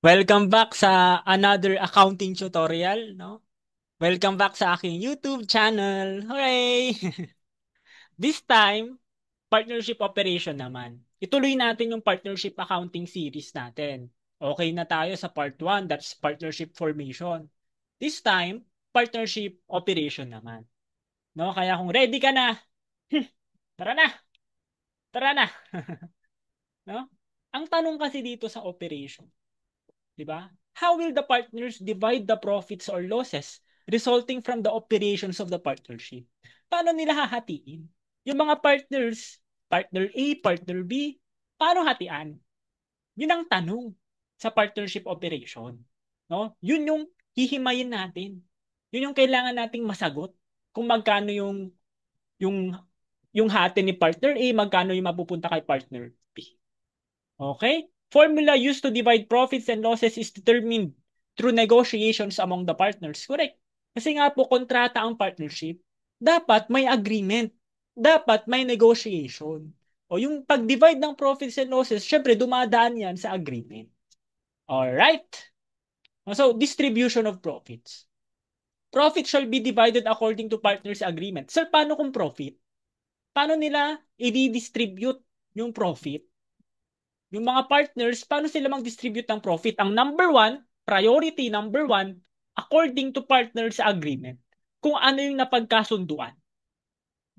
Welcome back sa another accounting tutorial, no? Welcome back sa aking YouTube channel. Hooray! This time, partnership operation naman. Ituloy natin yung partnership accounting series natin. Okay na tayo sa part 1, that's partnership formation. This time, partnership operation naman. No? Kaya kung ready ka na, tara na, tara na. No? Ang tanong kasi dito sa operation, di ba? How will the partners divide the profits or losses resulting from the operations of the partnership? Paano nila hahatiin? Yung mga partners, partner A, partner B, paano hatian? Yun ang tanong sa partnership operation. No? Yun yung hihimayin natin. Yun yung kailangan nating masagot kung magkano yung yung hati ni partner A, magkano yung mapupunta kay partner B. Okay? Formula used to divide profits and losses is determined through negotiations among the partners. Correct. Kasi nga po, kontrata ang partnership. Dapat may agreement. Dapat may negotiation. O yung pag-divide ng profits and losses, syempre dumadaan yan sa agreement. Alright? So, distribution of profits. Profit shall be divided according to partners' agreement. Sir, paano kung profit? Paano nila i-distribute yung profit? Yung mga partners, paano sila mag-distribute ng profit? Ang number one, priority number one, according to partners agreement. Kung ano yung napagkasunduan.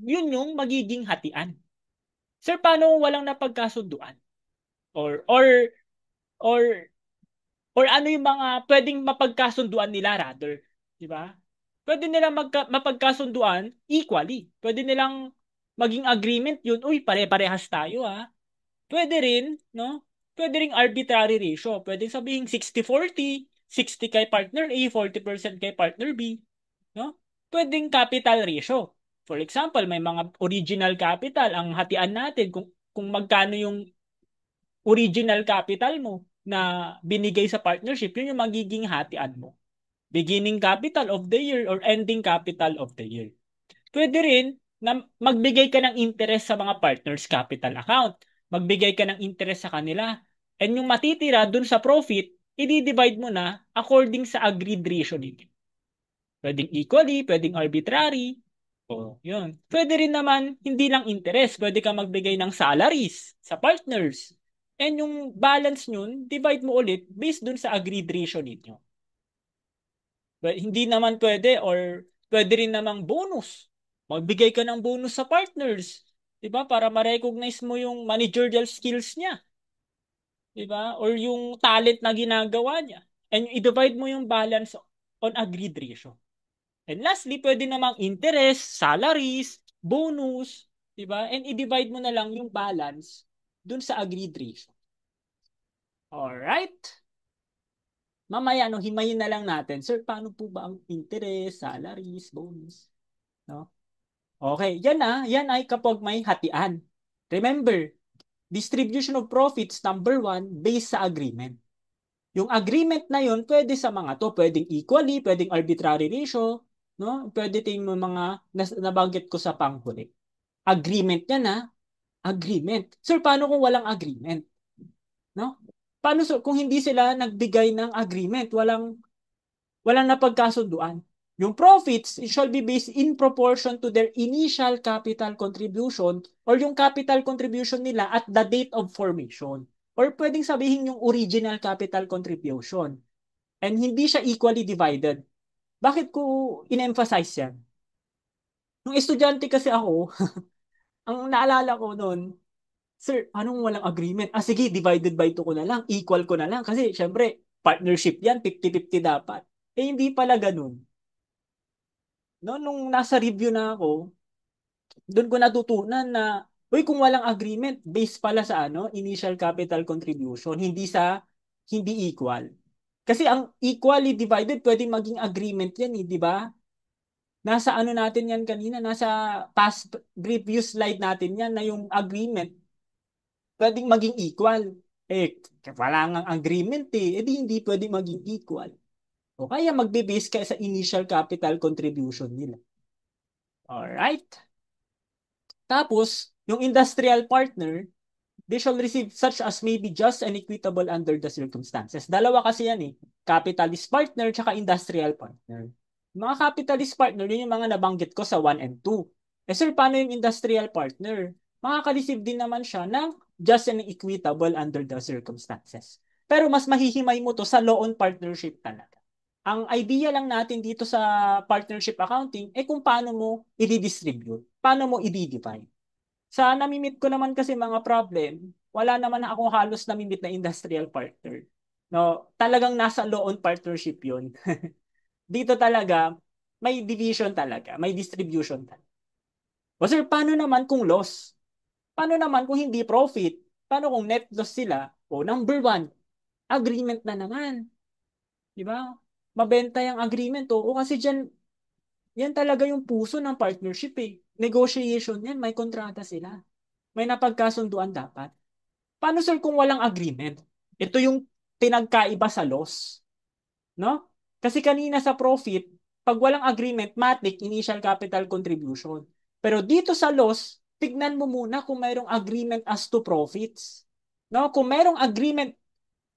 Yun yung magiging hatian. Sir, paano kung walang napagkasunduan? Or, or, or, or ano yung mga pwedeng mapagkasunduan nila rather? Di ba? Pwede nilang mapagkasunduan equally. Pwede nilang maging agreement yun. Uy, pare-parehas tayo ah. Pwede rin, no? Pwede ring arbitrary ratio. Pwede sabihin 60-40, 60 kay partner A, 40% kay partner B, no? Pwedeng capital ratio. For example, may mga original capital ang hatian natin kung magkano yung original capital mo na binigay sa partnership, yun yung magiging hatian mo. Beginning capital of the year or ending capital of the year. Pwede rin na magbigay ka ng interest sa mga partners capital account. Magbigay ka ng interest sa kanila. And yung matitira dun sa profit, i-divide mo na according sa agreed ratio ninyo. Pwedeng equally, pwedeng arbitrary. O, yun. Pwede rin naman, hindi lang interest. Pwede ka magbigay ng salaries sa partners. And yung balance nyun, divide mo ulit based dun sa agreed ratio ninyo. But hindi naman pwede or pwede rin namang bonus. Magbigay ka ng bonus sa partners. 'Di ba? Para ma-recognize mo yung managerial skills niya. 'Di ba? Or yung talent na ginagawa niya. And i-divide mo yung balance on agreed ratio. And lastly, pwede namang interest, salaries, bonus, 'di ba? And i-divide mo na lang yung balance dun sa agreed ratio. Alright? Mamaya, no, himayin na lang natin. Sir, paano po ba ang interest, salaries, bonus? No? Okay, yan ay kapag may hatian. Remember, distribution of profits, number one, based sa agreement. Yung agreement na yun, pwede sa mga to, pwedeng equally, pwedeng arbitrary ratio, no? Pwede ting mga nabanggit ko sa panghuli. Agreement yan na, agreement. Sir, paano kung walang agreement? No? Paano kung hindi sila nagbigay ng agreement, walang napagkasunduan? Yung profits, it shall be based in proportion to their initial capital contribution or yung capital contribution nila at the date of formation. Or pwedeng sabihin yung original capital contribution. And hindi siya equally divided. Bakit ko in-emphasize yan? Nung estudyante kasi ako, ang naalala ko noon, sir, anong walang agreement? Ah, sige, divided by 2 ko na lang. Equal ko na lang. Kasi, syempre, partnership yan, 50-50 dapat. Eh, hindi pala ganun. No, nung nasa review na ako, doon ko natutunan na, uy, kung walang agreement, based pala sa initial capital contribution, hindi equal. Kasi ang equally divided, pwedeng maging agreement yan, di ba? Nasa natin yan kanina, nasa past previous slide natin yan na yung agreement, pwedeng maging equal. Eh, wala nga agreement eh. Eh, hindi pwedeng maging equal. O kaya magbe-base ka sa initial capital contribution nila. Alright? Tapos, yung industrial partner, They shall receive such as may be just and equitable under the circumstances. Dalawa kasi yan eh. Capitalist partner tsaka industrial partner. Mga capitalist partner, yun yung mga nabanggit ko sa 1 and 2. Eh sir, paano yung industrial partner? Makaka-receive din naman siya ng just and equitable under the circumstances. Pero mas mahihimay mo to sa law on partnership talaga. Ang idea lang natin dito sa partnership accounting, eh kung paano mo i-distribute, paano mo i-divide. Sa namimit ko naman kasi mga problem, wala naman ako halos namimit na industrial partner. No, talagang nasa law on partnership 'yun. Dito talaga may division talaga, may distribution talaga. O sir, paano naman kung loss? Paano naman kung hindi profit? Paano kung net loss sila? O number one, agreement na naman. Di ba? Mabenta yung agreement. O kasi dyan, yan talaga yung puso ng partnership eh. Negotiation yan, may kontrata sila. May napagkasunduan dapat. Paano sir kung walang agreement? Ito yung pinagkaiba sa loss, no? Kasi kanina sa profit, pag walang agreement, matic initial capital contribution. Pero dito sa loss, tignan mo muna kung mayroong agreement as to profits. No? Kung mayroong agreement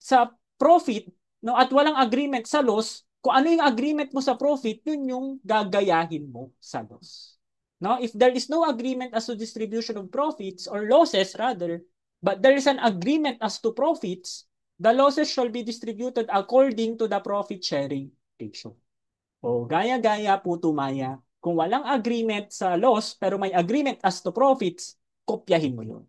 sa profit, no, at walang agreement sa loss, kung ano yung agreement mo sa profit, yun yung gagayahin mo sa loss. No? If there is no agreement as to distribution of profits or losses rather, but there is an agreement as to profits, the losses shall be distributed according to the profit sharing ratio. O gaya-gaya po tumaya. Kung walang agreement sa loss pero may agreement as to profits, kopyahin mo yun.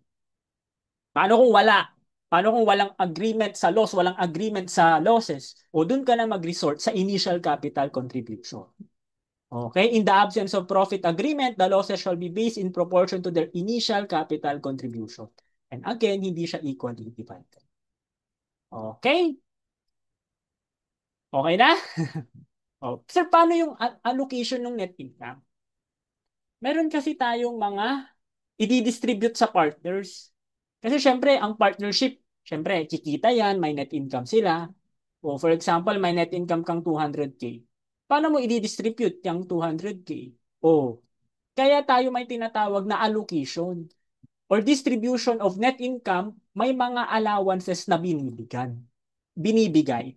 Paano kung wala? Paano kung walang agreement sa loss, walang agreement sa losses? O doon ka na mag-resort sa initial capital contribution. Okay? In the absence of profit agreement, the losses shall be based in proportion to their initial capital contribution. And again, hindi siya equally divided. Okay? Okay na? Oh, sir, paano yung allocation ng net income? Meron kasi tayong mga i-distribute sa partners. Kasi syempre, ang partnership, syempre, kikita yan, may net income sila. O for example, may net income kang 200K. Paano mo i-distribute yung 200K? O, kaya tayo may tinatawag na allocation or distribution of net income, may mga allowances na binibigay.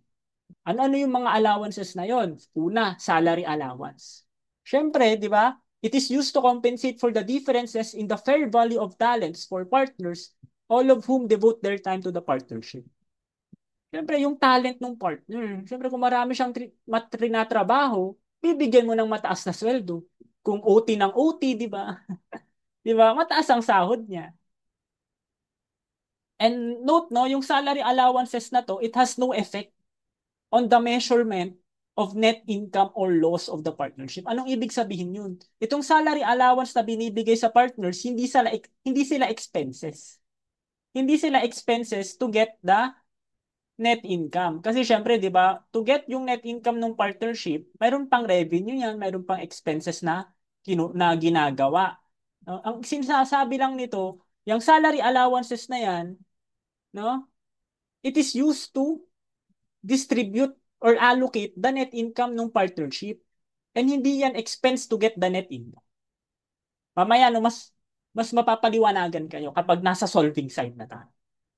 Ano-ano yung mga allowances na yon? Una, salary allowance. Syempre, di ba? It is used to compensate for the differences in the fair value of talents for partners, all of whom devote their time to the partnership. Syempre, yung talent ng partner. Syempre, kung marami siyang trinatrabaho, bibigyan mo ng mataas na sweldo. Kung OT ng OT, di ba? Di ba? Mataas ang sahod niya. And note, no, yung salary allowances na to, it has no effect on the measurement of net income or loss of the partnership. Anong ibig sabihin yun? Itong salary allowance na binibigay sa partners, hindi sila expenses. Hindi sila expenses to get the net income. Kasi syempre, 'di ba, to get yung net income ng partnership, mayroon pang revenue 'yan, mayroon pang expenses na ginagawa. No? Ang sinasabi lang nito, yung salary allowances na 'yan, no? It is used to distribute or allocate the net income ng partnership. And hindi yan expense to get the net income. Mamaya, no, mas mapapaliwanagan kayo kapag nasa solving side na tayo.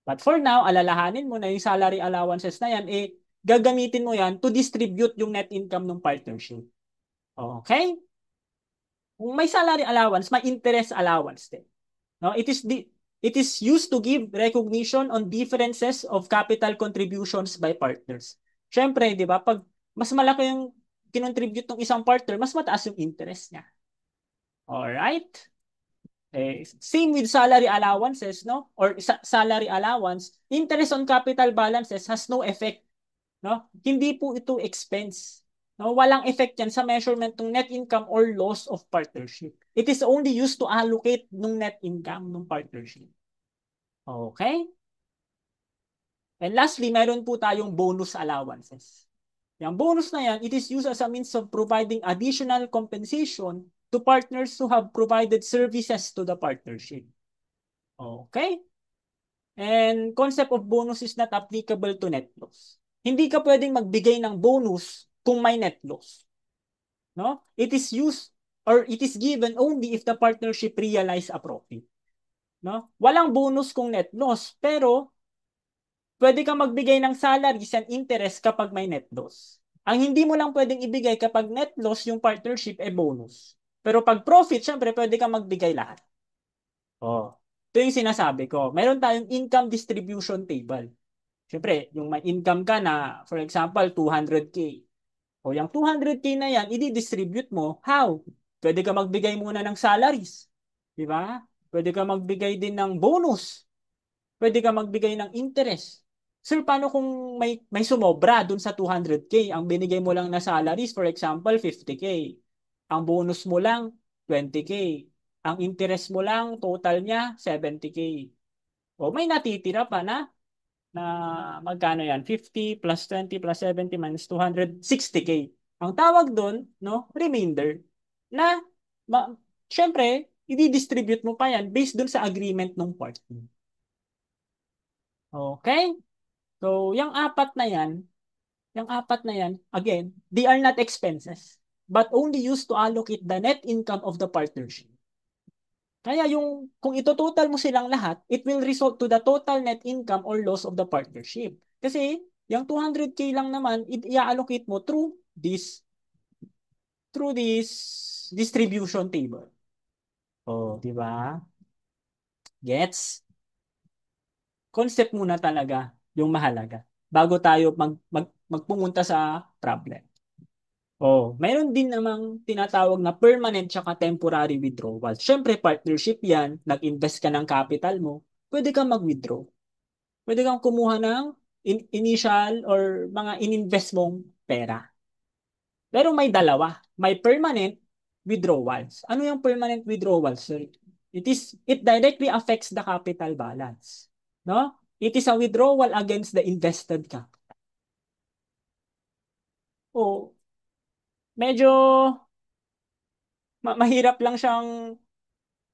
But for now, alalahanin mo na yung salary allowances na yan, eh, gagamitin mo yan to distribute yung net income ng partnership. Okay? Kung may salary allowance, may interest allowance din. No, it is used to give recognition on differences of capital contributions by partners. Syempre, 'di ba? Pag mas malaki yung kinontribute ng isang partner, mas mataas yung interest niya. All right? Same with salary allowances, no? Or salary allowance, interest on capital balances has no effect, no? Hindi po ito expense. No, walang effect yan sa measurement ng net income or loss of partnership. It is only used to allocate ng net income ng partnership. Okay? And lastly, meron po tayong bonus allowances. Yung bonus na yan, it is used as a means of providing additional compensation to partners who have provided services to the partnership. Okay? And concept of bonus is not applicable to net loss. Hindi ka pwedeng magbigay ng bonus kung may net loss. No? It is used or it is given only if the partnership realize a profit. no? Walang bonus kung net loss, pero pwede kang magbigay ng salaries and interest kapag may net loss. Ang hindi mo lang pwedeng ibigay kapag net loss yung partnership bonus. Pero pag profit, syempre pwede kang magbigay lahat. Oh. Ito yung sinasabi ko. Meron tayong income distribution table. Syempre, yung may income ka na, for example, 200K. O yung 200K na yan, i-distribute mo. How? Pwede ka magbigay muna ng salaries. Di ba? Pwede ka magbigay din ng bonus. Pwede ka magbigay ng interest. Sir, paano kung may sumobra dun sa 200K? Ang binigay mo lang na salaries, for example, 50K. Ang bonus mo lang, 20K. Ang interest mo lang, total niya, 70K. O may natitira pa na magkano yan? 50 plus 20 plus 70 minus 200, 60K. Ang tawag doon, no, remainder, na, syempre, i-distribute mo pa yan based doon sa agreement ng party. Okay? So, yung apat na yan, again, they are not expenses, but only used to allocate the net income of the partnership. Kaya kung ito-total mo silang lahat, it will result to the total net income or loss of the partnership. Kasi, yung 200K lang naman, i-allocate mo through this distribution table. Oh, di ba? Gets? Concept muna talaga yung mahalaga bago tayo magpumunta sa problem. Oh, mayroon din namang tinatawag na permanent tsaka temporary withdrawal. Siyempre, partnership yan. Nag-invest ka ng capital mo. Pwede kang mag-withdraw. Pwede kang kumuha ng initial or mga ininvest mong pera. Pero may dalawa. May permanent withdrawals. Ano yung permanent withdrawals, sir? It directly affects the capital balance. No? It is a withdrawal against the invested capital. O, medyo mahirap lang siyang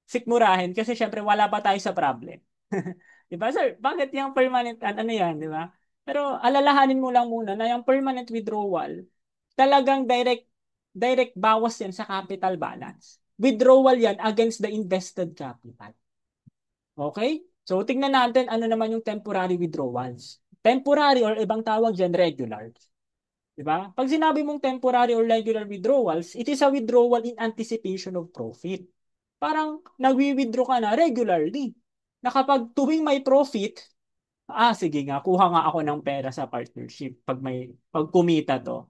sikmurahin kasi syempre wala pa tayo sa problem. Di ba, sir? Bakit yung permanent, ano yan, di ba? Pero alalahanin mo lang muna na yung permanent withdrawal, talagang direct bawas yan sa capital balance. Withdrawal yan against the invested capital. Okay? So, tingnan natin ano naman yung temporary withdrawals. Temporary or ibang tawag dyan, regular. Diba? Pag sinabi mong temporary or regular withdrawals, it is a withdrawal in anticipation of profit. Parang nagwi-withdraw ka na regularly. Na kapag tuwing may profit, sige nga, kuha nga ako ng pera sa partnership pag kumita to.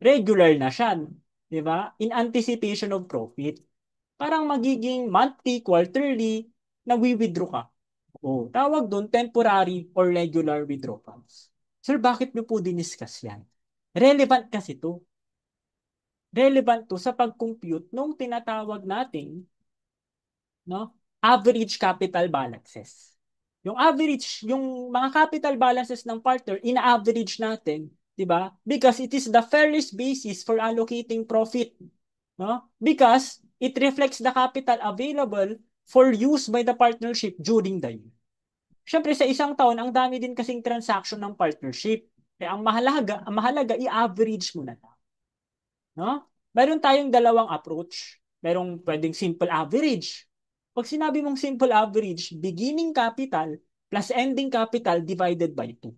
Regular na siya. 'Di ba? In anticipation of profit. Parang magiging monthly, quarterly, nagwi-withdraw ka. Tawag doon temporary or regular withdrawals. Sir, bakit niyo po diniscuss yan? Relevant kasi to. Relevant to sa pag-compute nung tinatawag nating, no, average capital balances. Yung mga capital balances ng partner, ina-average natin, 'di ba? Because it is the fairest basis for allocating profit, no? Because it reflects the capital available for use by the partnership during the year. Siyempre sa isang taon, ang dami din kasing transaction ng partnership. Kaya ang mahalaga i-average mo na. No? Meron tayong dalawang approach. Merong pwedeng simple average. Pag sinabi mong simple average, beginning capital plus ending capital divided by 2.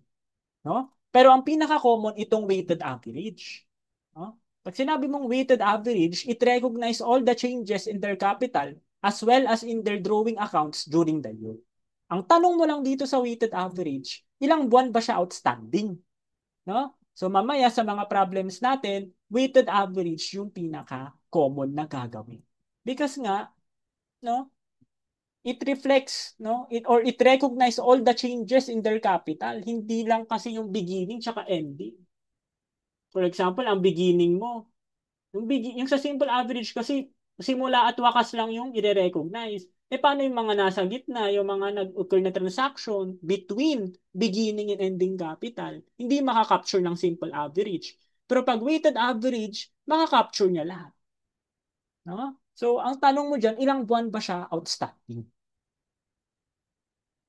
No? Pero ang pinaka-common itong weighted average. No? Pag sinabi mong weighted average, it recognize all the changes in their capital as well as in their drawing accounts during the year. Ang tanong mo lang dito sa weighted average, ilang buwan ba siya outstanding? No? So mamaya sa mga problems natin, weighted average yung pinaka-common na gagawin. Because nga, no, it reflects, no, it recognize all the changes in their capital. Hindi lang kasi yung beginning tsaka ending. For example, ang beginning mo, yung sa simple average kasi simula at wakas lang yung i-recognize. Paano yung mga nasa gitna, yung mga nag-occur na transaction between beginning and ending capital? Hindi makakapture ng simple average. Pero pag weighted average, makakapture niya lahat. No? So, ang tanong mo dyan, ilang buwan ba siya outstanding?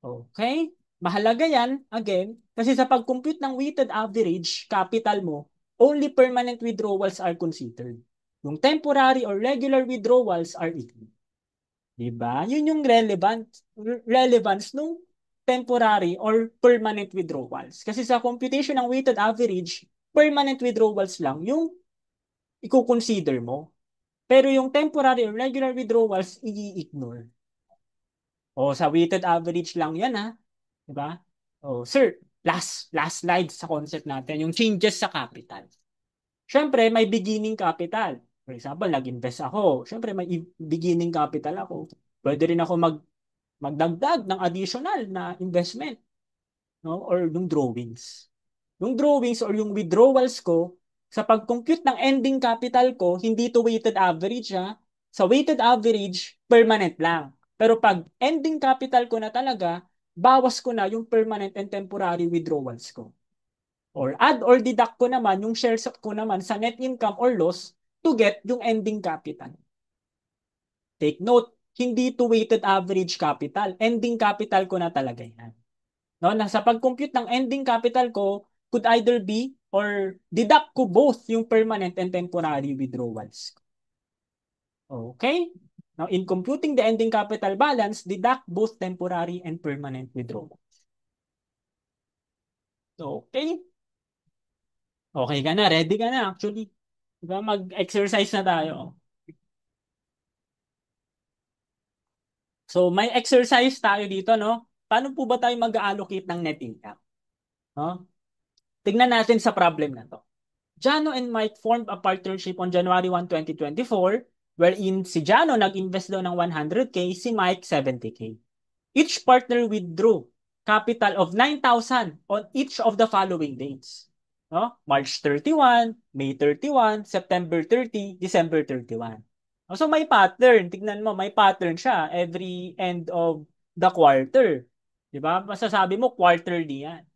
Okay? Mahalaga yan, again, kasi sa pag-compute ng weighted average capital mo, only permanent withdrawals are considered. Yung temporary or regular withdrawals are ignored. 'Di ba? Yun yung relevance nung temporary or permanent withdrawals. Kasi sa computation ng weighted average, permanent withdrawals lang yung i-consider mo. Pero yung temporary or regular withdrawals, i-ignore. O sa weighted average lang yan ha. 'Di ba? Oh, sir, last slide sa concept natin, yung changes sa capital. Siyempre, may beginning capital. For example, nag-invest ako. Siyempre, may beginning capital ako. Pwede rin ako magdagdag ng additional na investment, no? Or yung drawings. Yung drawings or yung withdrawals ko, sa pag-compute ng ending capital ko, hindi to weighted average ha. Sa weighted average, permanent lang. Pero pag ending capital ko na talaga, bawas ko na yung permanent and temporary withdrawals ko. Or add or deduct ko naman yung shares ko naman sa net income or loss to get yung ending capital. Take note, hindi to weighted average capital. Ending capital ko na talaga yan. No, na sa pag-compute ng ending capital ko, could either be or deduct ko both yung permanent and temporary withdrawals. Okay? Now, in computing the ending capital balance, deduct both temporary and permanent withdrawals. Okay? Okay ka na, ready ka na actually. Diba? Mag-exercise na tayo. So, may exercise tayo dito, no? Paano po ba tayo mag-allocate ng net income? No? Tignan natin sa problem na to. Jano and Mike formed a partnership on January 1, 2024 wherein si Jano nag-invest daw ng 100K, si Mike 70K. Each partner withdrew capital of 9,000 on each of the following dates. No? March 31, May 31, September 30, December 31. So may pattern. Tignan mo, may pattern siya every end of the quarter. 'Di ba? Masasabi mo quarterly 'yan.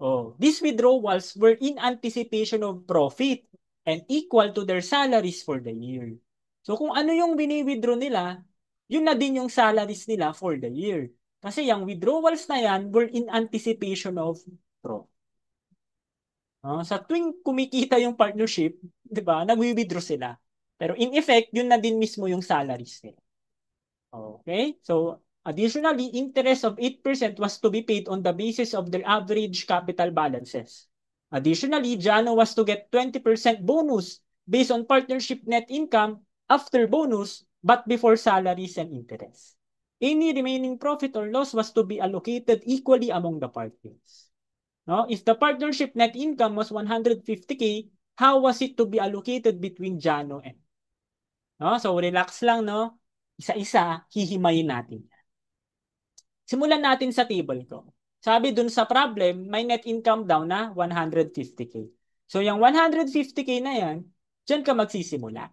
Oh, these withdrawals were in anticipation of profit and equal to their salaries for the year. So kung ano yung bini-withdraw nila, yun na din yung salaries nila for the year. Kasi yung withdrawals na yan were in anticipation of profit. Sa tuwing kumikita yung partnership, 'di ba, nagwi-withdraw sila. Pero in effect, yun na din mismo yung salaries nila. Okay? So, additionally, interest of 8% was to be paid on the basis of their average capital balances. Additionally, Jano was to get 20% bonus based on partnership net income after bonus but before salaries and interest. Any remaining profit or loss was to be allocated equally among the parties. No? If the partnership net income was 150K, how was it to be allocated between Jano and no? So relax lang, no? Isa-isa, hihimayin natin. Simulan natin sa table ko. Sabi dun sa problem, may net income daw na 150K. So yung 150K na yan, dyan ka magsisimula.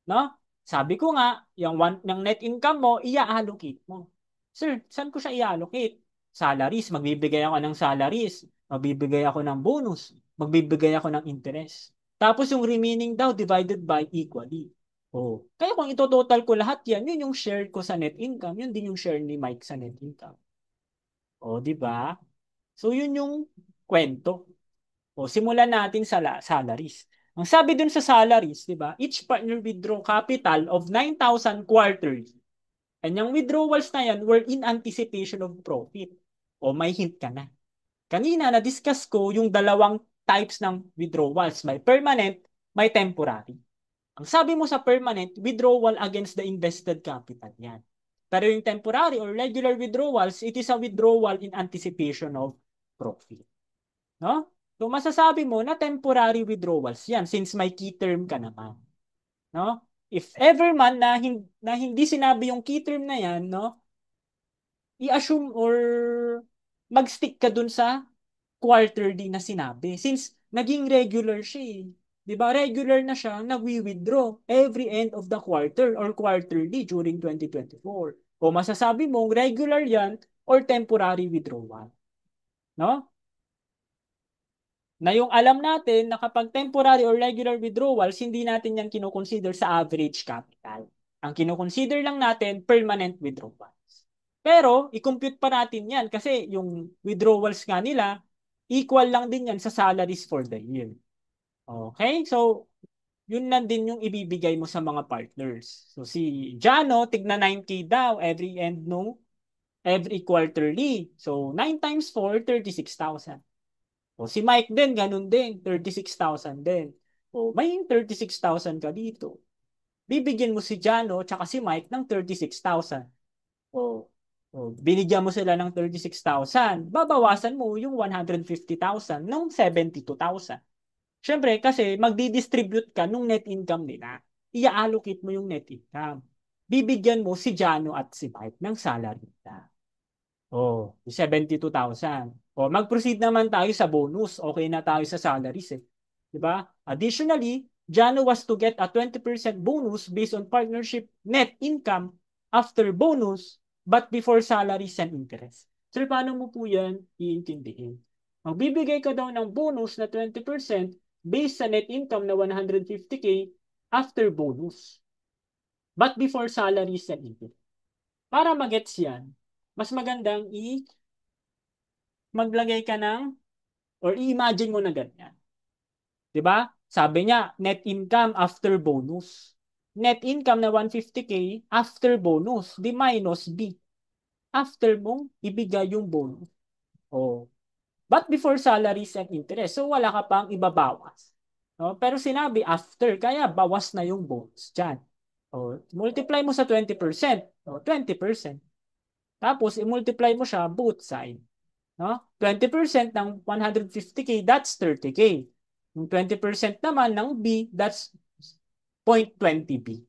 No? Sabi ko nga, yung net income mo, i-allocate mo. Sir, saan ko siya i-allocate? Salaries, magbibigay ako ng salaries. Magbibigay ako ng bonus. Magbibigay ako ng interest. Tapos yung remaining daw divided by equally. Oh. Kaya kung ito-total ko lahat yan, yun yung share ko sa net income. Yun din yung share ni Mike sa net income. Oh, di ba? So yun yung kwento. O, simulan natin sa salaries. Ang sabi dun sa salaries, di ba? Each partner withdraw capital of 9,000 quarterly. And yung withdrawals na yan were in anticipation of profit. O, may hint ka na. Kanina, na-discuss ko yung dalawang types ng withdrawals. May permanent, may temporary. Ang sabi mo sa permanent, withdrawal against the invested capital yan. Pero yung temporary or regular withdrawals, it is a withdrawal in anticipation of profit. No? So masasabi mo na temporary withdrawals yan since may key term ka naman. No? If ever man na hindi sinabi yung key term na yan, no? I-assume or mag-stick ka dun sa quarterly na sinabi. Since naging regular siya eh. 'Di ba? Regular na siya, nagwi-withdraw every end of the quarter or quarterly during 2024. O masasabi mong regular yan or temporary withdrawal. No? Na yung alam natin na kapag temporary or regular withdrawals, hindi natin yan kinoconsider sa average capital. Ang kinoconsider lang natin, permanent withdrawals. Pero, i-compute pa natin yan kasi yung withdrawals nga nila, equal lang din yan sa salaries for the year. Okay? So, yun na din yung ibibigay mo sa mga partners. So si Jano, tigna 9K daw every end no, every quarterly. So 9 times 4, 36,000. O si Mike din, ganun din, 36,000 din. O may 36,000 ka dito. Bibigyan mo si Jano tsaka si Mike ng 36,000. O, binigyan mo sila ng 36,000. Babawasan mo yung 150,000 ng 72,000. Siyempre, kasi magdi-distribute ka nung net income nila. I-allocate mo yung net income. Bibigyan mo si Jano at si Mike ng salary nila. Oh, 72,000. Oh, mag-proceed naman tayo sa bonus. Okay na tayo sa salaries eh. 'Di ba? Additionally, Jano was to get a 20% bonus based on partnership net income after bonus but before salaries and interest. Sir, paano mo po yan iintindihin? Magbibigay ka daw ng bonus na 20% based sa net income na 150K after bonus but before salaries and interest. Para magets yan, mas magandang maglagay ka ng or i-imagine mo na ganyan. 'Di ba? Sabi niya, net income after bonus. Net income na 150K after bonus, di minus B. After mong ibigay yung bonus. Oh. But before salaries and interest. So wala ka pang ibabawas. No? Pero sinabi after, kaya bawas na yung bonus dyan. Oh, multiply mo sa 20%. Oh, 20%. Tapos, i-multiply mo siya both side. No? 20% ng 150K, that's 30K. Yung 20% naman ng B, that's 0.20B.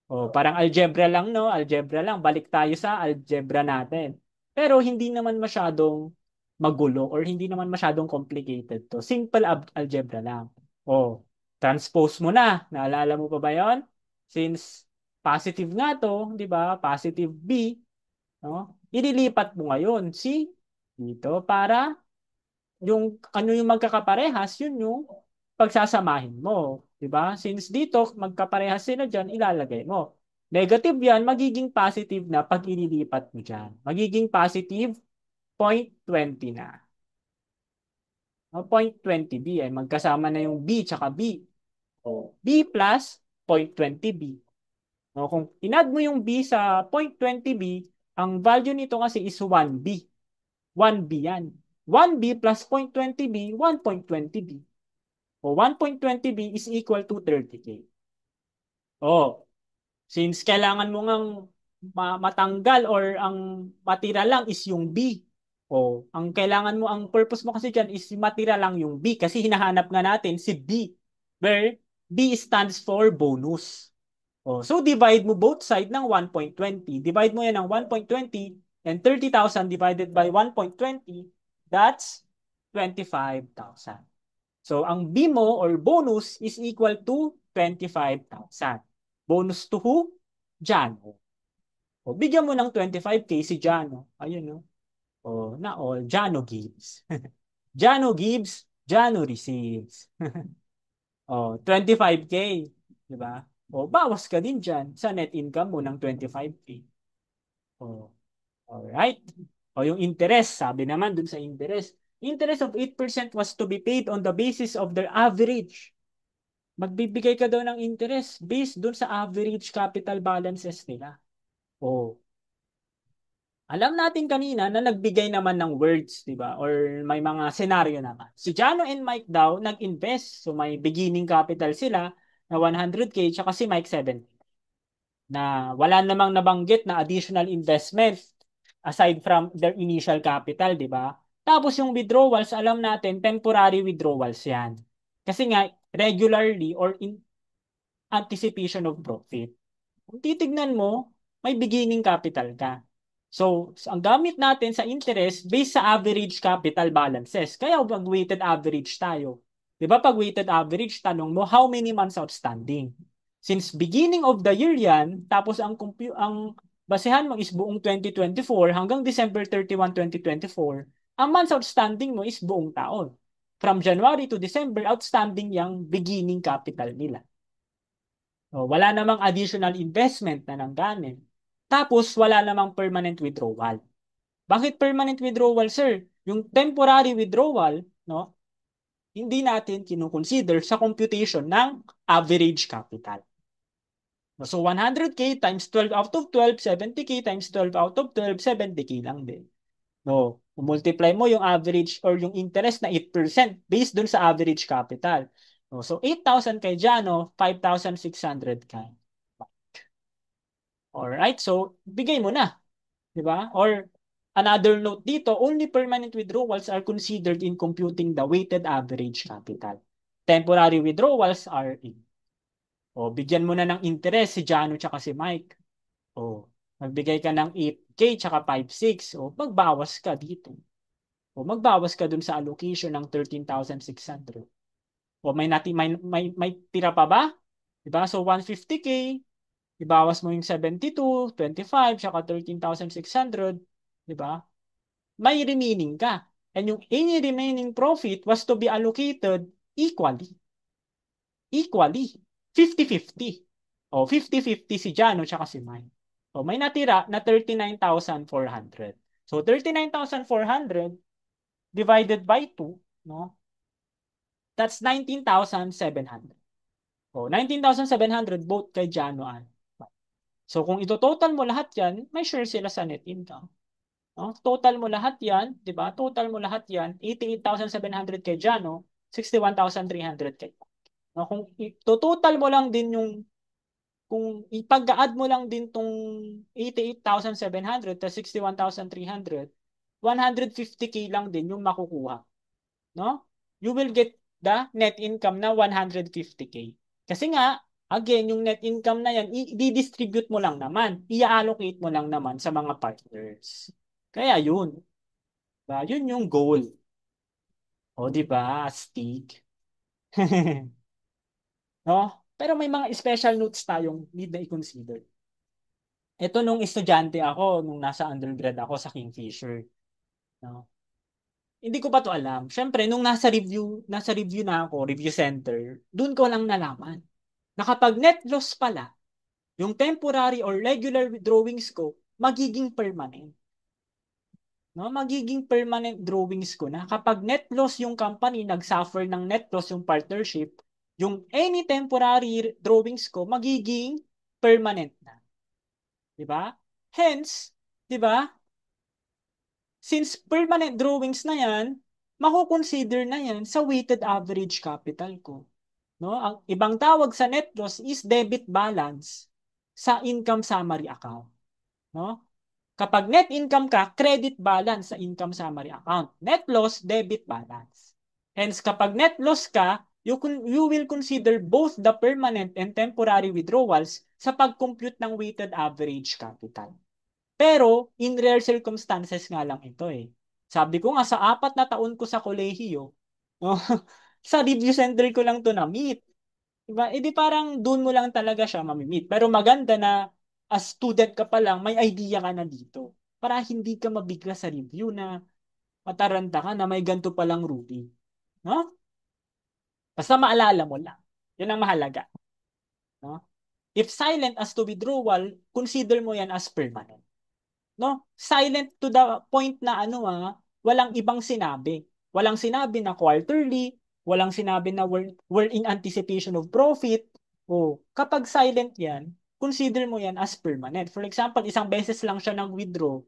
O, parang algebra lang, no? Algebra lang. Balik tayo sa algebra natin. Pero hindi naman masyadong magulo or hindi naman masyadong complicated to. Simple algebra lang. O, transpose mo na. Naalala mo pa ba yon? Since positive nga to, di ba? Positive B, no? Ililipat mo ngayon si dito para yung ano yung magkakaparehas, yun yung pagsasamahin mo. 'Di ba? Since dito, magkaparehas sila dyan, ilalagay mo. Negative yan, magiging positive na pag ililipat mo dyan. Magiging positive 0.20 na. O, 0.20B ay magkasama na yung B tsaka B. O, B plus 0.20B. O, kung inad mo yung B sa 0.20B, ang value nito kasi is 1B. 1B yan. 1B plus 0.20B, 1.20B. O 1.20B is equal to 30K. O, since kailangan mo ngang matanggal or ang matira lang is yung B. O, ang kailangan mo, ang purpose mo kasi dyan is matira lang yung B kasi hinahanap nga natin si B where B stands for bonus. O, so divide mo both side ng 1.20. Divide mo yan ng 1.20 and 30,000 divided by 1.20, that's 25,000. So, ang B mo or bonus is equal to 25,000. Bonus to who? Jano. O, bigyan mo ng 25K si Jano. Ayun, no? O, na all, Jano gives. Jano gives, Jano receives. O, 25K. Diba? O, bawas ka din dyan sa net income mo ng 25K. O, alright. O, yung interest, sabi naman dun sa interest, interest of 8% was to be paid on the basis of their average. Magbibigay ka daw ng interest based dun sa average capital balances nila. O, alam natin kanina na nagbigay naman ng words, di ba? Or may mga senaryo naman. Si Jano and Mike daw nag-invest. So may beginning capital sila na 100K tsaka si Mike 70. Na wala namang nabanggit na additional investment aside from their initial capital, di ba? Tapos yung withdrawals, alam natin, temporary withdrawals yan. Kasi nga, regularly or in anticipation of profit. Kung titignan mo, may beginning capital ka. So, ang gamit natin sa interest based sa average capital balances. Kaya mag-weighted average tayo. Di ba pag weighted average, tanong mo, how many months outstanding? Since beginning of the year yan, tapos ang basehan mo is buong 2024 hanggang December 31, 2024, ang months outstanding mo is buong taon. From January to December, outstanding yung beginning capital nila. O, wala namang additional investment na nanggaling. Tapos, wala namang permanent withdrawal. Bakit permanent withdrawal, sir? Yung temporary withdrawal, no? hindi natin kinukonsider sa computation ng average capital. So 100K times 12 out of 12, 70K times 12 out of 12, 70K lang din. No, multiply mo yung average or yung interest na 8% based dun sa average capital. No, so 8,000 kay Jano, 5,600 kay. Alright, so bigay mo na, di ba? Or another note dito, only permanent withdrawals are considered in computing the weighted average capital. Temporary withdrawals are in. O, bigyan mo na ng interest si Jano tsaka si Mike. O, magbigay ka ng 8K tsaka 5,600. O, magbawas ka dito. O, magbawas ka dun sa allocation ng 13,600. O, may tira pa ba? Diba? So, 150K, ibawas mo yung 72, 25, tsaka 13,600. Diba? May remaining ka. And yung any remaining profit was to be allocated equally. Equally. 50-50. O, 50-50 si Jano tsaka si Mike. O, may natira na 39,400. So, 39,400 divided by 2, no? That's 19,700. O, 19,700 both kay Jano and Mike. So, kung ito-total mo lahat yan, may share sila sa net income. No? Total mo lahat yan, di ba? Total mo lahat yan, 88,700 kay Jano, 61,300 kay Mike. No? Kung ito-total mo lang din yung kung ipag-add mo lang din tong 88,700 to 61,300, 150K lang din yung makukuha. No? You will get the net income na 150K. Kasi nga, again, yung net income na yan, i-distribute mo lang naman. I-allocate mo lang naman sa mga partners. Kaya yun. Diba? Yun yung goal. O, di ba? Astig. No? Pero may mga special notes tayong need na i-consider. Ito nung estudyante ako, nung nasa undergrad ako sa Kingfisher. No? Hindi ko pa to alam. Siyempre, nung nasa review na ako, review center, dun ko lang nalaman na kapag net loss pala, yung temporary or regular withdrawings ko, magiging permanent. No? Magiging permanent drawings ko na kapag net loss yung company, nag-suffer ng net loss yung partnership, yung any temporary drawings ko, magiging permanent na. Diba? Hence, diba, since permanent drawings na yan, mako-consider na yan sa weighted average capital ko. No? Ang ibang tawag sa net loss is debit balance sa income summary account. No? Kapag net income ka, credit balance sa income summary account. Net loss, debit balance. Hence, kapag net loss ka, you will consider both the permanent and temporary withdrawals sa pag-compute ng weighted average capital. Pero, in rare circumstances nga lang ito eh. Sabi ko nga, sa 4 na taon ko sa kolehiyo, no, sa review center ko lang to na-meet. Diba? E di parang doon mo lang talaga siya mamimit. Pero maganda na as student ka pa lang, may idea ka na dito. Para hindi ka mabigla sa review na mataranta ka na may ganito palang ruling. No? Basta maalala mo lang. Yun ang mahalaga. No? If silent as to withdrawal, consider mo yan as permanent. No? Silent to the point na walang ibang sinabi. Walang sinabi na quarterly, walang sinabi na we're in anticipation of profit. O, kapag silent yan, consider mo yan as permanent. For example, isang beses lang siya nag-withdraw.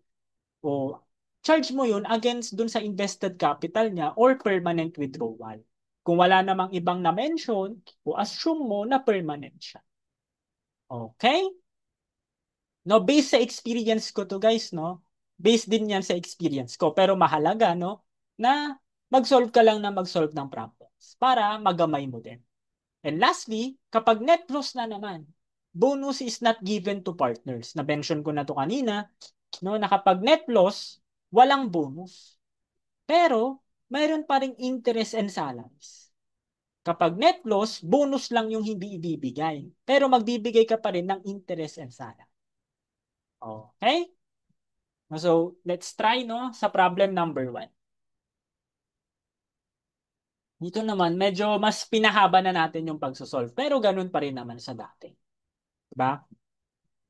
O, charge mo yun against dun sa invested capital niya or permanent withdrawal. Kung wala namang ibang na-mention, o assume mo na permanent siya. Okay? No, based sa experience ko to guys, no? Based din yan sa experience ko. Pero mahalaga, no? Na mag-solve ka lang na mag-solve ng problems para magamay mo din. And lastly, kapag net loss na naman, bonus is not given to partners. Na-mention ko na to kanina, no? Na kapag net loss, walang bonus. Pero, mayroon pa ring interest and salaries. Kapag net loss, bonus lang yung hindi ibibigay. Pero magbibigay ka pa rin ng interest and salary. Okay? So, let's try no sa problem number 1. Dito naman, medyo mas pinahaba na natin yung pagsosolve. Pero ganun pa rin naman sa dati. Diba?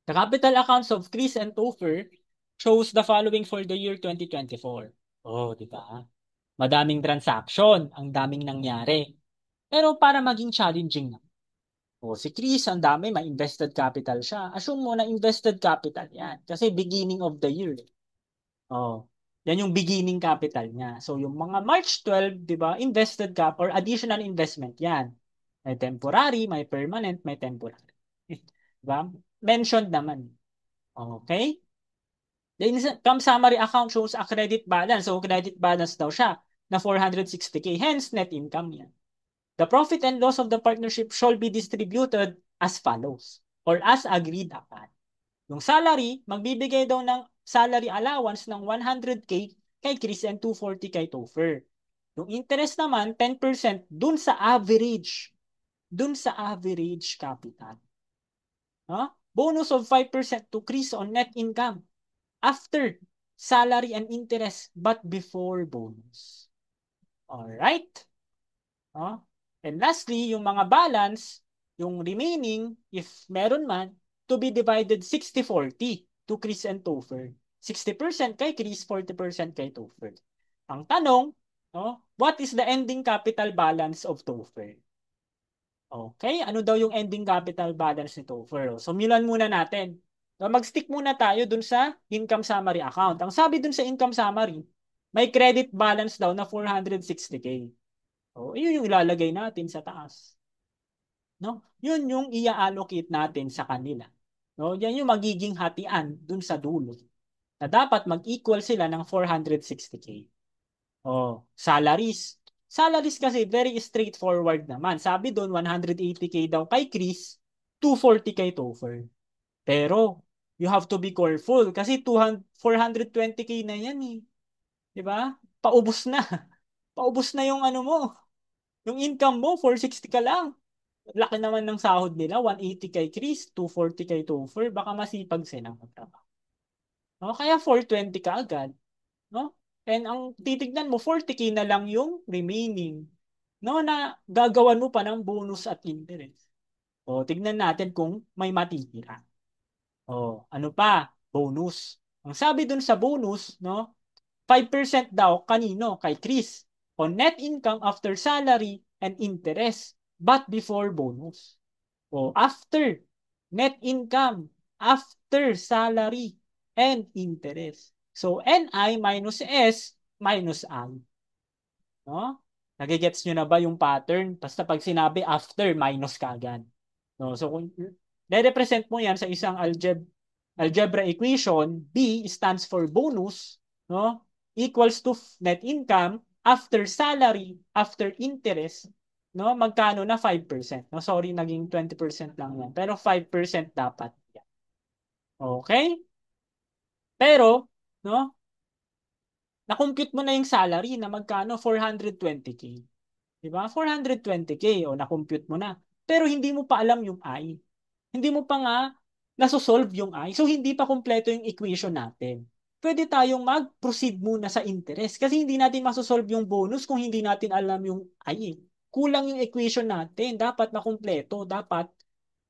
The capital accounts of Chris and Topher shows the following for the year 2024. Oh, diba? Madaming transaction, ang daming nangyari. Pero para maging challenging na. O si Chris, ang dami, may invested capital siya. Assume mo na invested capital yan. Kasi beginning of the year. Oh, yan yung beginning capital niya. So yung mga March 12, 'di ba? Invested cap or additional investment 'yan. May temporary, may permanent, may temporary. 'Di ba? Mentioned naman. Okay? The income summary account shows a credit balance. So credit balance daw siya na 460K. Hence net income 'yan. The profit and loss of the partnership shall be distributed as follows or as agreed upon. Yung salary, magbibigay daw ng salary allowance ng 100K kay Chris and 240 kay Topher. Yung interest naman, 10% dun sa average capital. Huh? Bonus of 5% to Chris on net income after salary and interest but before bonus. Alright? Huh? And lastly, yung mga balance, yung remaining, if meron man, to be divided 60-40 to Chris and Topher. 60% kay Chris, 40% kay Topher. Ang tanong, no, what is the ending capital balance of Topher? Okay, ano daw yung ending capital balance ni Topher? So, milan muna natin. So, mag-stick muna tayo dun sa income summary account. Ang sabi dun sa income summary, may credit balance daw na 460K. So, yun yung ilalagay natin sa taas. No? Yun yung i-allocate natin sa kanila. No? Yan yung magiging hatian dun sa dulo. Na dapat mag-equal sila ng 460K. Oh, salaries. Salaries kasi very straightforward naman. Sabi doon 180K daw kay Chris, 240 kay Topher. Pero you have to be careful kasi 200 420K na yan eh. 'Di ba? Paubos na. Paubos na yung ano mo. Yung income mo 460 ka lang. Laki naman ng sahod nila, 180 kay Chris, 240 kay Topher, baka masipag sila magtrabaho. No? Kaya 420 ka agad. No? And ang titignan mo, 40K na lang yung remaining. No, na gagawan mo pa ng bonus at interest. O, tignan natin kung may matitira. O, ano pa? Bonus. Ang sabi dun sa bonus, no, 5% daw kanino? Kay Chris. On net income after salary and interest, but before bonus. O, after net income, after salary, and interest. So, NI minus S minus I. No? Nagigets nyo na ba yung pattern? Basta pag sinabi after, minus ka agad. No? So, kung re-represent mo yan sa isang algebra equation, B stands for bonus, no? Equals to net income after salary, after interest, no? Magkano na 5%. No, sorry, naging 20% lang yan. Pero 5% dapat yan. Okay? Pero, no? Na-compute mo na yung salary na magkano 420K. 'Di ba? 420K o na-compute mo na. Pero hindi mo pa alam yung I. Hindi mo pa nga nasosolve yung I. So hindi pa kumpleto yung equation natin. Pwede tayong mag-proceed muna sa interest kasi hindi natin masosolve yung bonus kung hindi natin alam yung I. Kulang yung equation natin. Dapat makumpleto. Dapat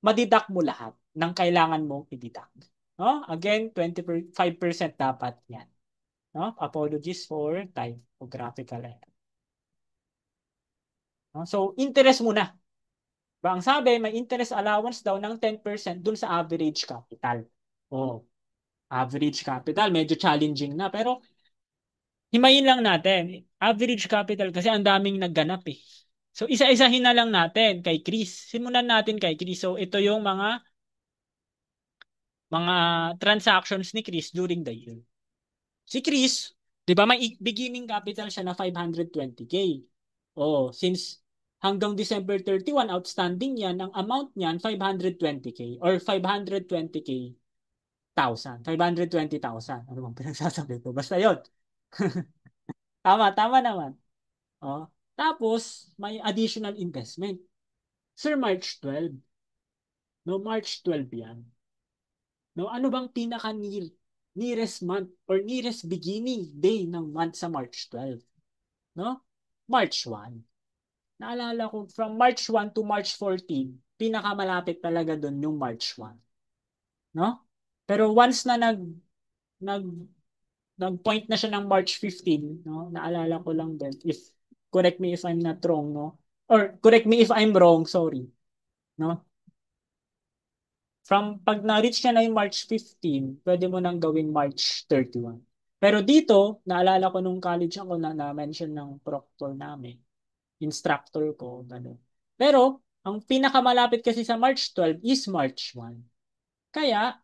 madidak mo lahat ng kailangan mong i-deduct. No? Again, 25% dapat yan. No? Apologies for typographical error. No? So, interest muna. Ba, ang sabi, may interest allowance daw ng 10% dun sa average capital. Oh, average capital, medyo challenging na. Pero, himayin lang natin. Average capital kasi ang daming nagganap eh. So, isa-isahin na lang natin kay Chris. Simulan natin kay Chris. So, ito yung mga transactions ni Chris during the year. Si Chris, 'di ba may beginning capital siya na 520K. Oh, since hanggang December 31 outstanding yan, ang amount niyan 520K or 520K thousand. 520,000. Ano bang pinagsasabi ko? Basta 'yon. Tama naman. Oh. Tapos may additional investment. Sir, March 12. No, March 12 yan. No, ano bang pinaka nearest month or nearest beginning day ng month sa March 12? No? March 1. Naalala ko, from March 1 to March 14, pinakamalapit talaga doon yung March 1. No? Pero once na nag nag-point na siya ng March 15, no? Naalala ko lang din. If correct me if I'm not wrong, no? Or correct me if I'm wrong, sorry, no? From pag na-reach niya na yung March 15, pwede mo nang gawing March 31. Pero dito, naalala ko nung college ako na-mention ng proctor namin, instructor ko, gano'n. Pero, ang pinakamalapit kasi sa March 12 is March 1. Kaya,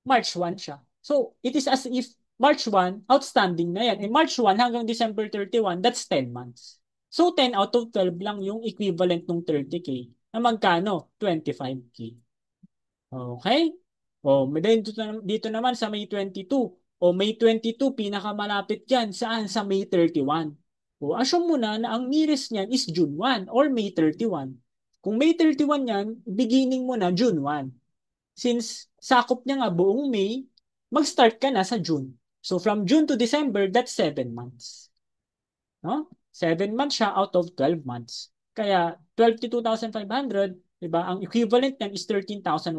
March 1 siya. So, it is as if March 1, outstanding na yan. And March 1 hanggang December 31, that's 10 months. So, 10 out of 12 lang yung equivalent ng 30K. Na magkano? 25K. Okay? O, dito naman sa May 22. O, May 22, pinakamalapit yan. Saan? Sa May 31. O, assume mo na ang nearest niyan is June 1 or May 31. Kung May 31 yan, beginning mo na June 1. Since sakop niya nga buong May, mag-start ka na sa June. So from June to December, that's 7 months. No? 7 months siya out of 12 months. Kaya 12 to 2,500, diba? Ang equivalent niyan is 13,125.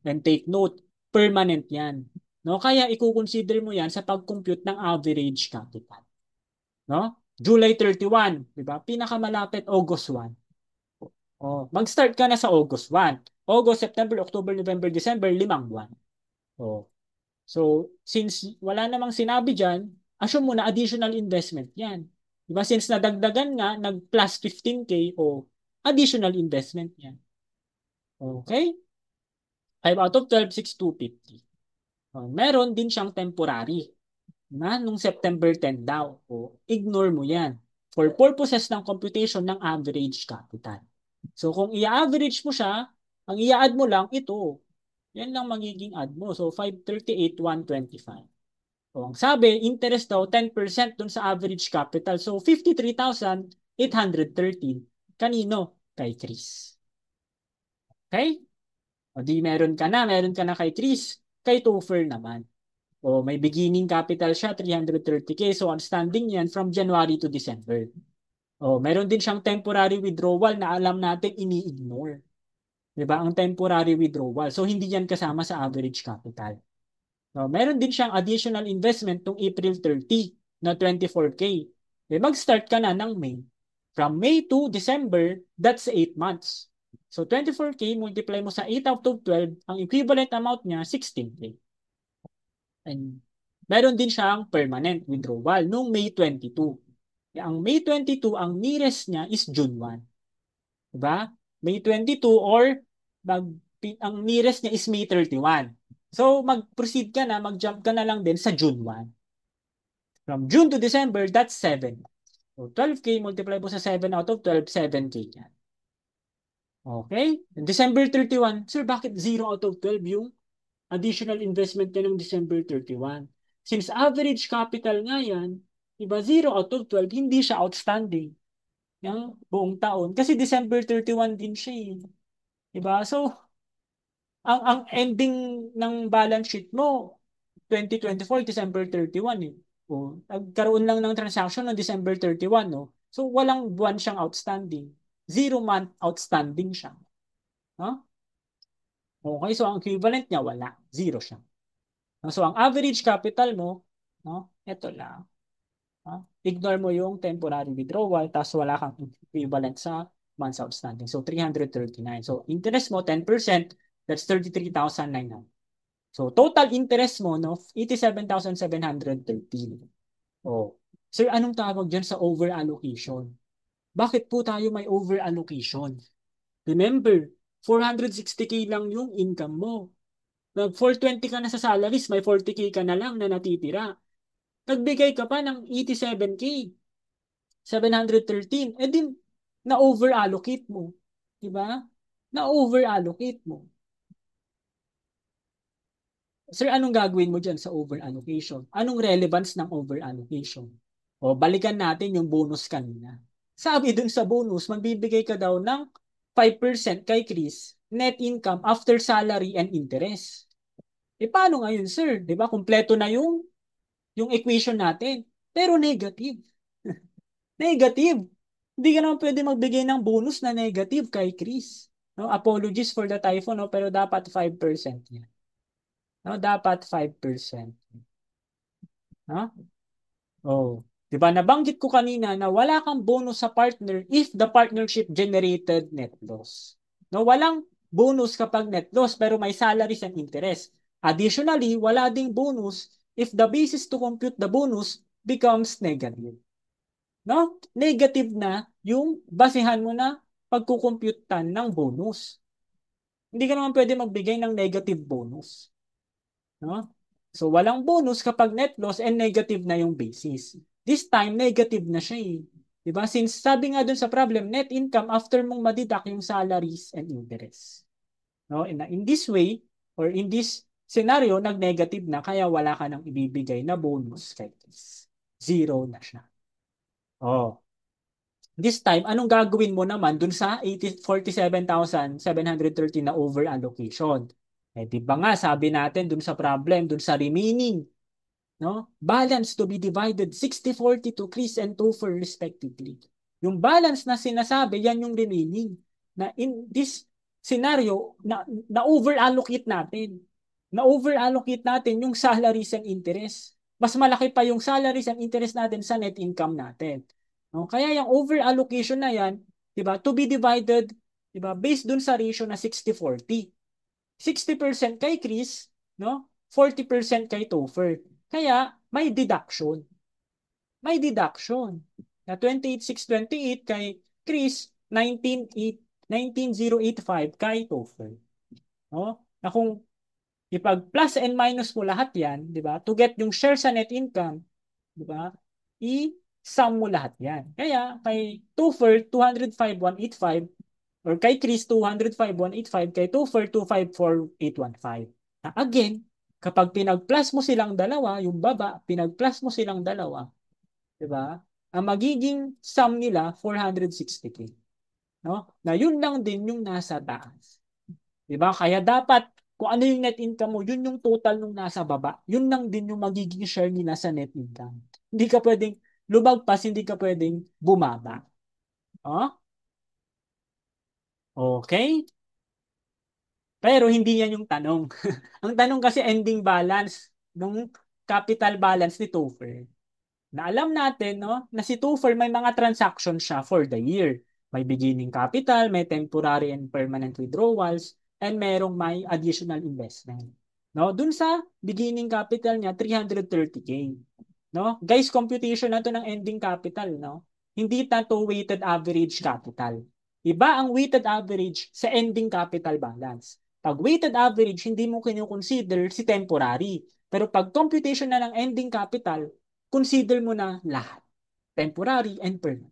Then take note, permanent yan. No? Kaya i-consider mo yan sa pag-compute ng average capital. No? July 31, diba? Pinakamalapit August 1. Oh, mag-start ka na sa August 1. August, September, October, November, December, 5 buwan. Oh. So, since wala namang sinabi dyan, assume mo na additional investment yan. Diba? Since nadagdagan nga, nag-plus 15K o additional investment yan. Okay? 5 out of 12, 6,250. Oh, meron din siyang temporary na nung September 10 daw. O, ignore mo yan for purposes ng computation ng average capital. So, kung i-average mo siya, ang i-add mo lang ito. Yan lang magiging add mo. So, 538,125. O, ang sabi, interest daw 10% dun sa average capital. So, 53,813. Kanino? Kay Chris. Okay? O di meron ka na kay Chris. Kay Topher naman. O may beginning capital siya, 330K. So, ang standing yan from January to December. O, meron din siyang temporary withdrawal na alam natin ini-ignore. Diba? Ang temporary withdrawal. So, hindi yan kasama sa average capital. So, meron din siyang additional investment tong April 30 na 24K. Eh, mag-start ka na ng May. From May to December, that's 8 months. So, 24K multiply mo sa 8 out of 12, ang equivalent amount niya, 16K. And meron din siyang permanent withdrawal noong May 22. Ang May 22, ang nearest niya is June 1. Diba? May 22 or mag, ang nearest niya is May 31. So, mag-proceed ka na, mag-jump ka na lang din sa June 1. From June to December, that's 7. So, 12K multiply mo sa 7 out of 12, 7K yan. Okay? December 31, sir, bakit 0 out of 12 yung additional investment niya ng December 31? Since average capital nga yan, diba, 0 out of 12, hindi siya outstanding ng buong taon. Kasi December 31 din siya eh. Diba? So, ang ending ng balance sheet mo, 2024, December 31 eh. O, nagkaroon lang ng transaction ng December 31, no? So, walang buwan siyang outstanding. 0 month outstanding siya. No? Okay, so ang equivalent niya, wala. 0 siya. So, ang average capital mo, no? Ito lang. Ignore mo yung temporary withdrawal, tapos wala kang equivalent sa months outstanding. So, 339. So, interest mo, 10%, that's 33,900. So, total interest mo, no, 87,713. Oh. Sir, anong tawag dyan sa over-allocation? Bakit po tayo may over-allocation? Remember, 460K lang yung income mo. Nag 420 ka na sa salaries, may 40K ka na lang na natitira. Nagbigay ka pa ng 87K, 713. Eh din, na-over-allocate mo. Diba? Na-over-allocate mo. Sir, anong gagawin mo dyan sa over-allocation? Anong relevance ng over-allocation? O, balikan natin yung bonus kanina. Sabi dun sa bonus, magbibigay ka daw ng 5% kay Chris, net income after salary and interest. E paano ngayon, sir? Di ba? Kompleto na yung equation natin. Pero negative. Negative. Hindi ka naman pwede magbigay ng bonus na negative kay Chris. No? Apologies for the typo, no? Pero dapat 5% yan. No? Dapat 5%. Ha? Oh. 'Di ba nabanggit ko kanina na wala kang bonus sa partner if the partnership generated net loss. No, walang bonus kapag net loss pero may salaries and interest. Additionally, wala ding bonus if the basis to compute the bonus becomes negative. No? Negative na yung basehan mo na pagkukumputan ng bonus. Hindi ka naman pwede magbigay ng negative bonus. No? So, walang bonus kapag net loss and negative na yung basis. This time, negative na siya eh. Diba? Since sabi nga dun sa problem, net income after mong madidak yung salaries and interest. No? In this way, or in this scenario, nag-negative na kaya wala ka nang ibibigay na bonus kay this. Zero na siya. Oh. This time, anong gagawin mo naman dun sa 47,730 na over allocation? Eh, di ba nga, sabi natin dun sa problem, dun sa remaining, no? Balance to be divided 60-40 to Chris and Topher respectively. Yung balance na sinasabi, yan yung remaining. Na in this scenario, na over-allocate natin. Na over-allocate natin yung salaries and interest. Mas malaki pa yung salaries and interest natin sa net income natin. No? Kaya yung over-allocation na yan, di ba, to be divided, di ba, based dun sa ratio na 60-40. 60% kay Chris, no? 40% kay Topher. Kaya may deduction. May deduction. Na 28,628 kay Chris, 19,085 kay Topher. No? Na kung ipag-plus and minus mo lahat yan, di ba? To get yung share sa net income, di ba? I-sum mo lahat yan. Kaya kay Topher, 205,185 or kay Chris 205,185, kay Topher 254,815. Again, kapag pinag-plus mo silang dalawa, yung baba, pinag-plus mo silang dalawa, 'di ba? Ang magiging sum nila 460k, no? Na yun lang din yung nasa taas. 'Di ba? Kaya dapat kung ano yung net income mo, yun yung total nung nasa baba. Yun lang din yung magiging share nila sa net income. Hindi ka pwedeng lumagpas, hindi ka pwedeng bumaba. Oh? Okay? Pero hindi yan yung tanong. Ang tanong kasi ending balance nung capital balance ni Topher. Na alam natin no, na si Topher may mga transaction siya for the year. May beginning capital, may temporary and permanent withdrawals, and merong may additional investment. No, dun sa beginning capital niya 330k. No? Guys, computation na to ng ending capital, no? Hindi na to weighted average capital. Iba ang weighted average sa ending capital balance. Pag weighted average, hindi mo kino-consider si temporary. Pero pag computation na ng ending capital, consider mo na lahat. Temporary and permanent.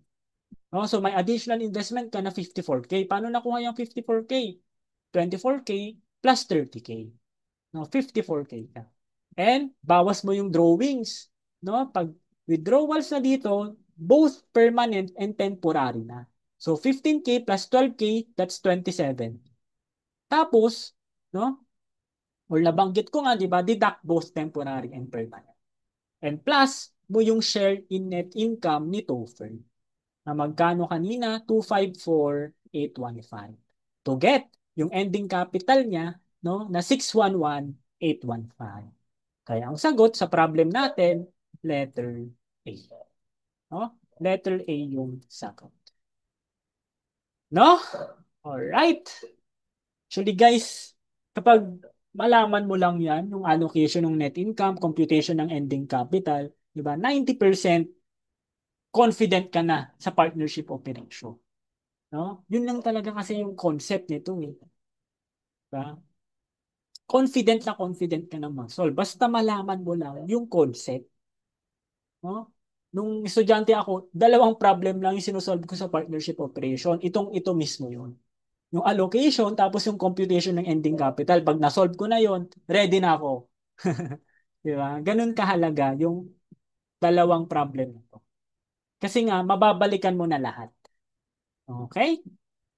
No? So may additional investment ka na 54k. Paano nakuha yung 54k? 24k plus 30k. No, 54k ka. And bawas mo yung drawings. No? Pag withdrawals na dito, both permanent and temporary na. So 15k plus 12k, that's 27. Tapos, no? Or nabanggit ko nga, di ba? Deduct both temporary and permanent. And plus mo yung share in net income ni Topher. Na magkano kanina? 254,815. To get yung ending capital niya, no, na 611,815. Kaya ang sagot sa problem natin, letter A. No? Letter A yung sagot. No? Alright. Actually guys, kapag malaman mo lang yan, yung allocation ng net income, computation ng ending capital, di ba? 90% confident ka na sa partnership operation. No? Yun lang talaga kasi yung concept nito eh. Diba? Confident ka na mag-solve. Basta malaman mo lang yung concept. No? Nung estudyante ako, dalawang problem lang yung sinusolve ko sa partnership operation. Ito mismo yun. Yung allocation, tapos yung computation ng ending capital. Pag na-solve ko na yun, ready na ako. Di ba? Ganun kahalaga yung dalawang problem na to. Kasi nga, mababalikan mo na lahat. Okay?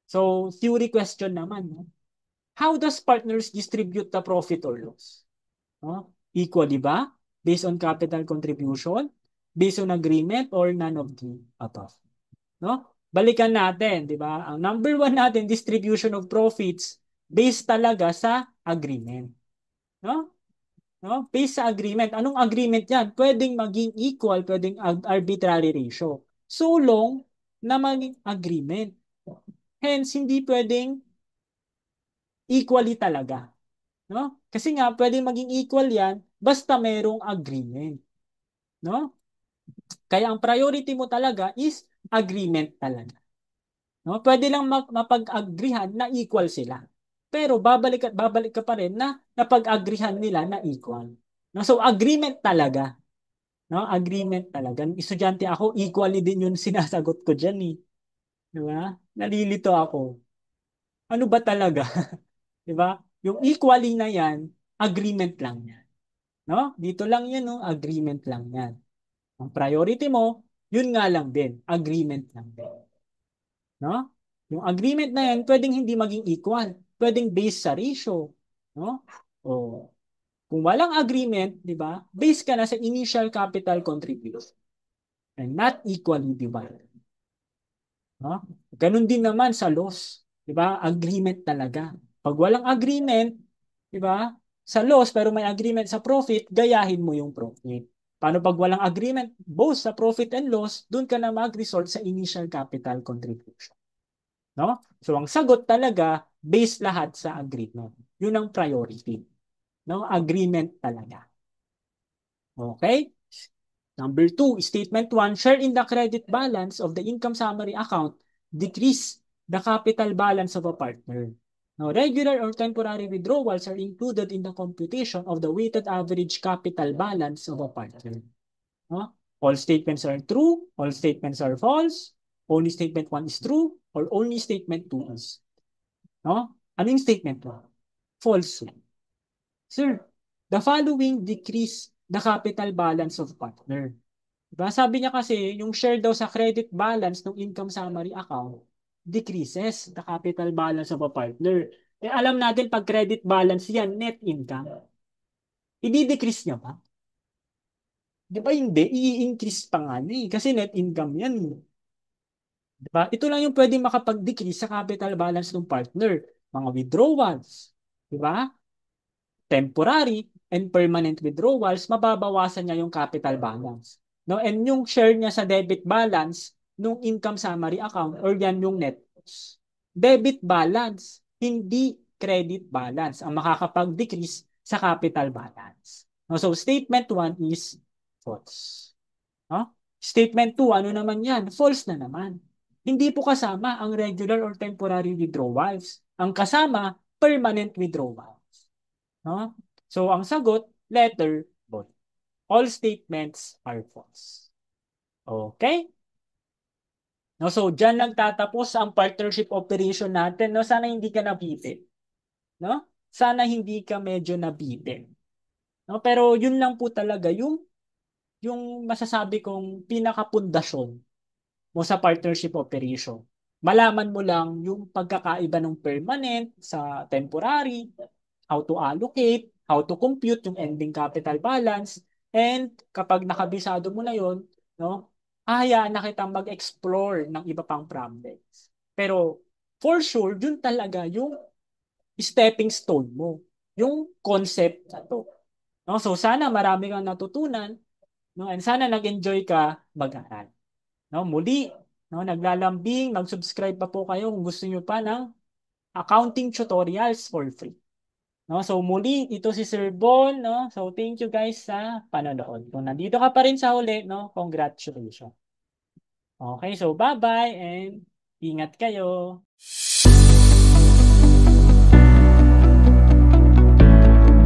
So, theory question naman. No? How does partners distribute the profit or loss? No? Equally ba? Based on capital contribution? Based on agreement or none of the above? No? Balikan natin, di ba? Ang number one natin, distribution of profits based talaga sa agreement. No? No? Based sa agreement. Anong agreement yan? Pwedeng maging equal, pwedeng arbitrary ratio. So long na maging agreement. Hence, hindi pwedeng equally talaga. No? Kasi nga, pwedeng maging equal yan basta merong agreement. No? Kaya ang priority mo talaga is agreement talaga. No? Pwede lang mapag-agreehan na equal sila. Pero babalik at babalik ka pa rin na napag-agreehan nila na equal. No? So agreement talaga. No? Agreement talaga. Ng estudyante ako, equally din yung sinasagot ko diyan eh. Di ba? Nalilito ako. Ano ba talaga? Di ba? Yung equally na yan, agreement lang yan. No? Dito lang yan, no? Agreement lang yan. Ang priority mo, yun nga lang din. Agreement lang din. No? Yung agreement na yan, pwedeng hindi maging equal. Pwedeng based sa ratio. No? O, kung walang agreement, di ba, based ka na sa initial capital contribution and not equally divided. No? Ganun din naman sa loss. Di ba? Agreement talaga. Pag walang agreement, di ba, sa loss pero may agreement sa profit, gayahin mo yung profit. Paano pag walang agreement both sa profit and loss, doon ka na mag-resort sa initial capital contribution. No? So ang sagot talaga based lahat sa agreement. Yun ang priority. No? Agreement talaga. Okay? Number two, statement one, share in the credit balance of the income summary account decrease the capital balance of a partner. Now, regular or temporary withdrawals are included in the computation of the weighted average capital balance of a partner. No? All statements are true, all statements are false, only statement one is true, or only statement two is. No? Ano yung statement one? False. Sir, the following decrease the capital balance of partner. Diba? Sabi niya kasi, yung share daw sa credit balance ng income summary account decreases the capital balance of a partner. Eh, alam natin pag credit balance yan, net income. I-decrease niya ba? Di ba hindi? I-increase pa nga niya eh. Kasi net income yan. Di ba? Ito lang yung pwede makapag-decrease sa capital balance ng partner. Mga withdrawals. Di ba? Temporary and permanent withdrawals, mababawasan niya yung capital balance. No? And yung share niya sa debit balance nung income summary account or yan yung net loss. Debit balance, hindi credit balance ang makakapag-decrease sa capital balance. No? So statement 1 is false. No? Statement 2, ano naman yan? False na naman. Hindi po kasama ang regular or temporary withdrawals. Ang kasama, permanent withdrawal. No? So, ang sagot, letter both. All statements are false. Okay? No, so, dyan nagtatapos ang partnership operation natin. No? Sana hindi ka nabitin. No? Sana hindi ka medyo nabitin. No? Pero yun lang po talaga yung masasabi kong pinakapundasyon mo sa partnership operation. Malaman mo lang yung pagkakaiba ng permanent sa temporary, how to allocate, how to compute yung ending capital balance, and kapag nakabisado mo na yon, no, hayaan na kitang mag-explore ng iba pang problems. Pero for sure, yun talaga yung stepping stone mo, yung concept na to. No? So sana marami kang natutunan, no? And sana nag-enjoy ka mag-aral. No? Muli, no, naglalambing, mag-subscribe pa po kayo kung gusto niyo pa ng accounting tutorials for free. No, so muli, ito si Sir Bon, no? So thank you guys sa panonood. Kung nandito ka pa rin sa huli, no? Congratulations. Okay, so bye-bye and ingat kayo.